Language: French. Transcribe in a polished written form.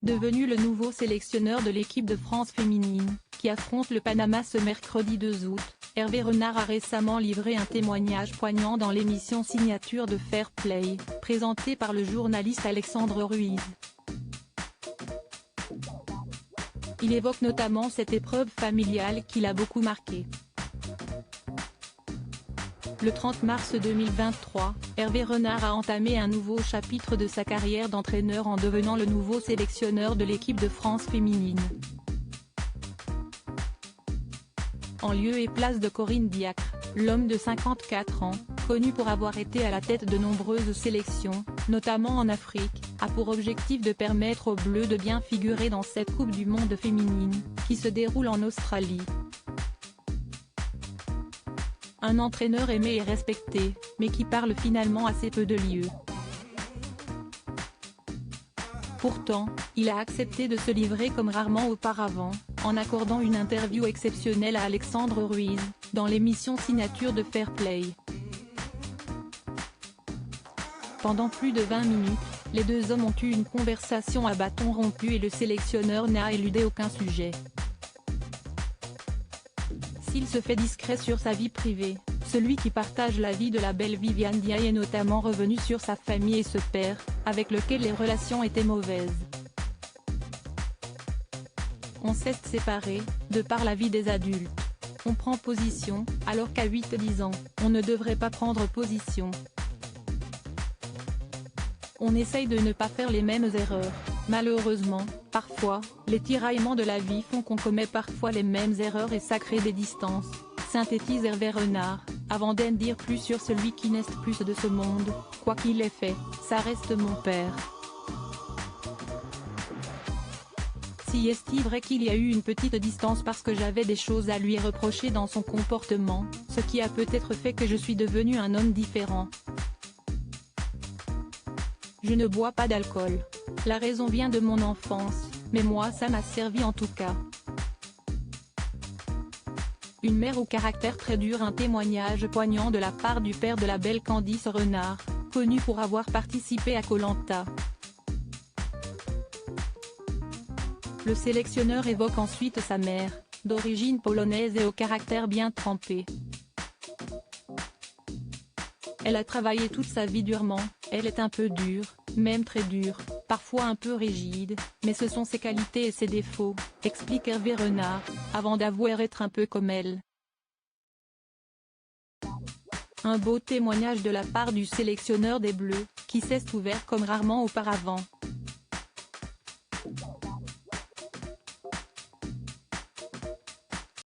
Devenu le nouveau sélectionneur de l'équipe de France féminine, qui affronte le Panama ce mercredi 2 août, Hervé Renard a récemment livré un témoignage poignant dans l'émission Signature de Fair Play, présentée par le journaliste Alexandre Ruiz. Il évoque notamment cette épreuve familiale qui l'a beaucoup marqué. Le 30 mars 2023, Hervé Renard a entamé un nouveau chapitre de sa carrière d'entraîneur en devenant le nouveau sélectionneur de l'équipe de France féminine. En lieu et place de Corinne Diacre, l'homme de 54 ans, connu pour avoir été à la tête de nombreuses sélections, notamment en Afrique, a pour objectif de permettre aux Bleus de bien figurer dans cette Coupe du Monde féminine, qui se déroule en Australie. Un entraîneur aimé et respecté, mais qui parle finalement assez peu de lui. Pourtant, il a accepté de se livrer comme rarement auparavant, en accordant une interview exceptionnelle à Alexandre Ruiz, dans l'émission Signature de Fair Play. Pendant plus de 20 minutes, les deux hommes ont eu une conversation à bâton rompu et le sélectionneur n'a éludé aucun sujet. S'il se fait discret sur sa vie privée, celui qui partage la vie de la belle Viviane Diaye est notamment revenu sur sa famille et ce père, avec lequel les relations étaient mauvaises. On s'est séparés, de par la vie des adultes. On prend position, alors qu'à 8-10 ans, on ne devrait pas prendre position. On essaye de ne pas faire les mêmes erreurs. Malheureusement, parfois, les tiraillements de la vie font qu'on commet parfois les mêmes erreurs et ça crée des distances, synthétise Hervé Renard, avant d'en dire plus sur celui qui n'est plus de ce monde. Quoi qu'il ait fait, ça reste mon père. Si est-il vrai qu'il y a eu une petite distance parce que j'avais des choses à lui reprocher dans son comportement, ce qui a peut-être fait que je suis devenu un homme différent. Je ne bois pas d'alcool. La raison vient de mon enfance, mais moi ça m'a servi en tout cas. Une mère au caractère très dur. Un témoignage poignant de la part du père de la belle Candice Renard, connu pour avoir participé à Koh-Lanta. Le sélectionneur évoque ensuite sa mère, d'origine polonaise et au caractère bien trempé. Elle a travaillé toute sa vie durement, elle est un peu dure, même très dure, parfois un peu rigide, mais ce sont ses qualités et ses défauts, explique Hervé Renard, avant d'avouer être un peu comme elle. Un beau témoignage de la part du sélectionneur des Bleus, qui s'est ouvert comme rarement auparavant.